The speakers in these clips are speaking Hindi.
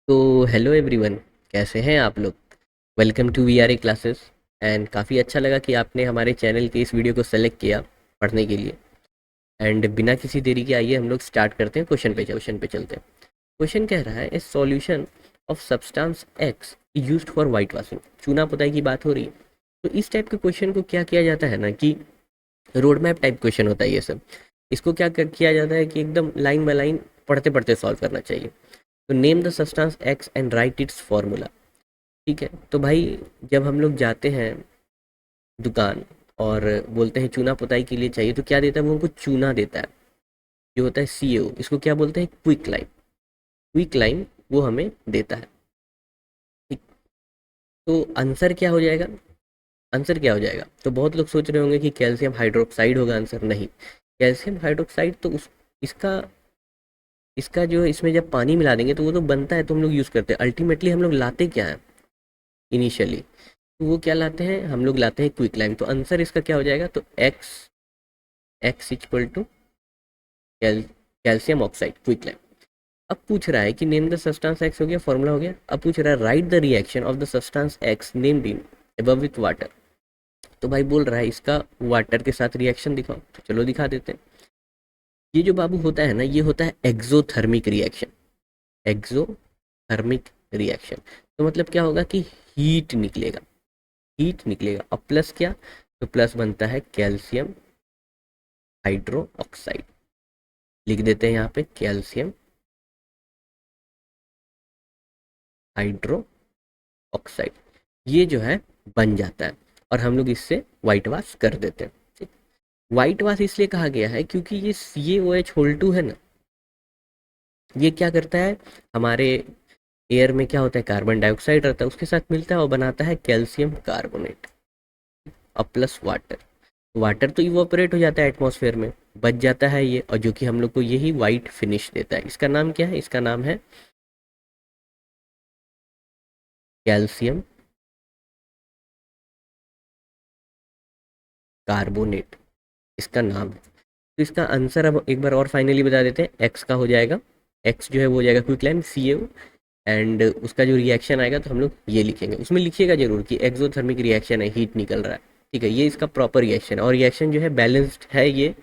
तो हेलो एवरीवन, कैसे हैं आप लोग। Welcome to VRA classes. And काफ़ी अच्छा लगा कि आपने हमारे चैनल के इस वीडियो को सेलेक्ट किया पढ़ने के लिए। एंड बिना किसी देरी के आइए हम लोग स्टार्ट करते हैं। क्वेश्चन पे चलते हैं। क्वेश्चन कह रहा है ए solution of substance x used for white washing. चूना पुताई की बात हो रही है। तो इस टाइप के क्वेश्चन को क्या किया जाता है ना कि रोड मैप टाइप क्वेश्चन होता है ये सब। इसको किया जाता है कि एकदम लाइन बाय लाइन पढ़ते पढ़ते सॉल्व करना चाहिए। तो name the substance x and right it's formula. ठीक है, तो भाई जब हम लोग जाते हैं दुकान और बोलते हैं चूना पुताई के लिए चाहिए, तो क्या देता है वो, हमको चूना देता है जो होता है CaO। इसको क्या बोलते हैं, क्विक लाइम। क्विक लाइम वो हमें देता है। ठीक। तो आंसर क्या हो जाएगा, आंसर क्या हो जाएगा। तो बहुत लोग सोच रहे होंगे कि कैल्शियम हाइड्रोक्साइड होगा आंसर। नहीं, कैल्शियम हाइड्रोक्साइड तो उस इसका इसका जो है, इसमें जब पानी मिला देंगे तो वो तो बनता है, तो हम लोग यूज़ करते हैं। अल्टीमेटली हम लोग लाते क्या है इनिशियली, तो वो क्या लाते हैं, हम लोग लाते हैं क्विक लाइम। तो आंसर इसका क्या हो जाएगा, तो x x equal to calcium oxide quick lime. अब पूछ रहा है कि नेम द सब्सटेंस एक्स, हो गया फॉर्मूला हो गया। अब पूछ रहा है right the reaction of the substance x named in above with water. तो भाई बोल रहा है इसका वाटर के साथ रिएक्शन दिखाओ, तो चलो दिखा देते हैं। ये जो बाबू होता है ना, ये होता है एक्सोथर्मिक रिएक्शन। एक्सोथर्मिक रिएक्शन तो मतलब क्या होगा कि हीट निकलेगा, हीट निकलेगा। और प्लस क्या, तो प्लस बनता है कैल्शियम हाइड्रो ऑक्साइड। लिख देते हैं यहाँ पे कैल्शियम हाइड्रो ऑक्साइड। ये जो है बन जाता है और हम लोग इससे वाइट वाश कर देते हैं। ठीक। वाइट वाश इसलिए कहा गया है क्योंकि ये CaOH2 है ना, ये क्या करता है, हमारे एयर में क्या होता है, कार्बन डाइऑक्साइड रहता है, उसके साथ मिलता है और बनाता है कैल्शियम कार्बोनेट और प्लस वाटर। वाटर तो इवोपरेट हो जाता है एटमॉस्फेयर में, बच जाता है ये, और जो कि हम लोग को यही वाइट फिनिश देता है। इसका नाम क्या है, इसका नाम है कैल्शियम कार्बोनेट, इसका नाम है। तो इसका आंसर अब एक बार और फाइनली बता देते हैं। एक्स का हो जाएगा, एक्स जो है वो हो जाएगा क्विक लाइम CaO। एंड उसका जो रिएक्शन आएगा तो हम लोग ये लिखेंगे, उसमें लिखिएगा जरूर कि एक्सोथर्मिक रिएक्शन है, हीट निकल रहा है। ठीक है, ये इसका प्रॉपर रिएक्शन है और रिएक्शन जो है बैलेंस्ड है। ये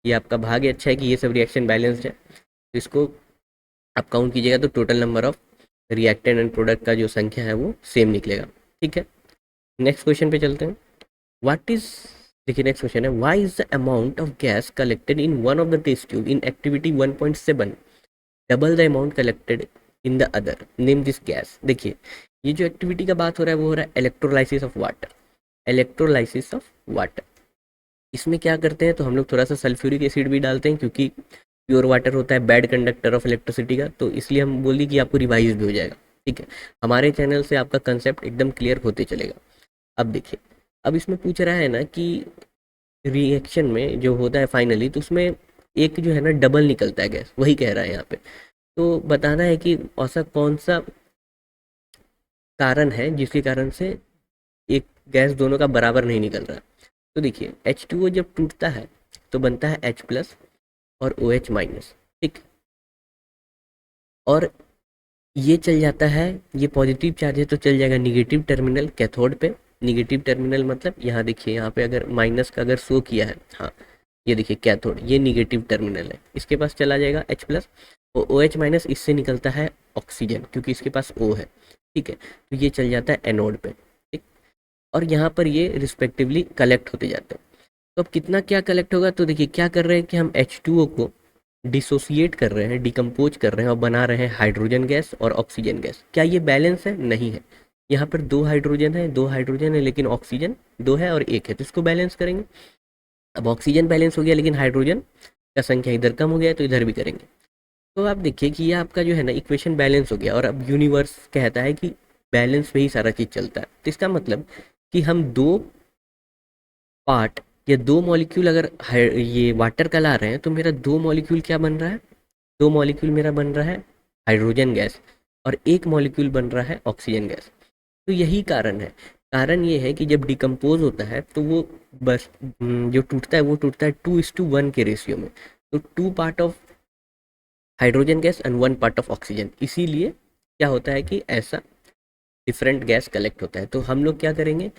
आपका भाग्य अच्छा है कि ये सब रिएक्शन बैलेंस्ड है। तो इसको आप काउंट कीजिएगा तो total number of reactant and product का जो संख्या है वो सेम निकलेगा। ठीक है, नेक्स्ट क्वेश्चन पे चलते हैं। व्हाट इज, देखिए नेक्स्ट क्वेश्चन है, why is the amount of gas collected in one of the test tube in activity 1.7 double the amount collected in the other, name this gas. देखिए ये जो एक्टिविटी का बात हो रहा है वो हो रहा है electrolysis of water. Electrolysis of water, इसमें क्या करते हैं, तो हम लोग थोड़ा सा सल्फ्यूरिक एसिड भी डालते हैं क्योंकि प्योर वाटर होता है बैड कंडक्टर ऑफ इलेक्ट्रिसिटी का, तो इसलिए हम बोली कि आपको रिवाइज भी हो जाएगा। ठीक है, हमारे चैनल से आपका कंसेप्ट एकदम क्लियर होते चलेगा। अब देखिए, अब इसमें पूछ रहा है ना कि रिएक्शन में जो होता है फाइनली, तो उसमें एक जो है ना डबल निकलता है गैस, वही कह रहा है यहाँ पे। तो बताना है कि ऐसा कौन सा कारण है जिसके कारण से एक गैस दोनों का बराबर नहीं निकल रहा। तो देखिए H2O जब टूटता है तो बनता है H+ और OH-। ठीक, और ये चल जाता है, ये पॉजिटिव चार्ज है तो चल जाएगा निगेटिव टर्मिनल कैथोड पे। निगेटिव टर्मिनल मतलब यहाँ देखिए, यहाँ पे अगर माइनस का अगर शो किया है, हाँ ये देखिए कैथोड, ये निगेटिव टर्मिनल है, इसके पास चला जाएगा H+। और OH-, इससे निकलता है ऑक्सीजन क्योंकि इसके पास O है। ठीक है, तो ये चल जाता है एनोड पे। ठीक, और यहाँ पर ये रिस्पेक्टिवली कलेक्ट होते जाते हैं। तो अब कितना क्या कलेक्ट होगा, तो देखिए क्या कर रहे हैं कि हम H2O को डिसोसिएट कर रहे हैं, डिकम्पोज कर रहे हैं और बना रहे हैं हाइड्रोजन गैस और ऑक्सीजन गैस। क्या ये बैलेंस है, नहीं है। यहाँ पर दो हाइड्रोजन है लेकिन ऑक्सीजन दो है और एक है, तो इसको बैलेंस करेंगे। अब ऑक्सीजन बैलेंस हो गया लेकिन हाइड्रोजन का संख्या इधर कम हो गया है, तो इधर भी करेंगे। तो आप देखिए कि ये आपका जो है ना इक्वेशन बैलेंस हो गया, और अब यूनिवर्स कहता है कि बैलेंस पे ही सारा चीज़ चलता है। तो इसका मतलब कि हम दो पार्ट या दो मॉलिक्यूल अगर ये वाटर का ला रहे हैं, तो मेरा दो मॉलिक्यूल क्या बन रहा है, दो मॉलिक्यूल मेरा बन रहा है हाइड्रोजन गैस और एक मॉलिक्यूल बन रहा है ऑक्सीजन गैस। तो यही कारण है। कारण ये है कि जब डिकम्पोज होता है तो वो बस जो टूटता है वो टूटता है 2:1 के रेशियो में। तो 2 part of hydrogen gas and 1 part of oxygen, इसीलिए क्या होता है कि ऐसा डिफरेंट गैस कलेक्ट होता है। तो हम लोग क्या करेंगे,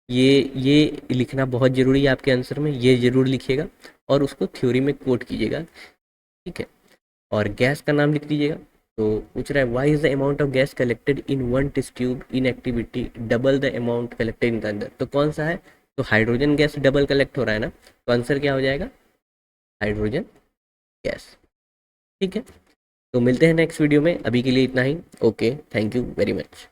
ये लिखना बहुत ज़रूरी है आपके आंसर में, ये ज़रूर लिखिएगा और उसको थ्योरी में कोट कीजिएगा, ठीक है। और गैस का नाम लिख दीजिएगा। तो पूछ रहा है why is the amount of gas collected in one test tube in activity double the amount collected in the other. तो कौन सा है, तो हाइड्रोजन गैस डबल कलेक्ट हो रहा है ना, तो आंसर क्या हो जाएगा, हाइड्रोजन गैस, ठीक है। तो मिलते हैं नेक्स्ट वीडियो में, अभी के लिए इतना ही। Okay, thank you very much.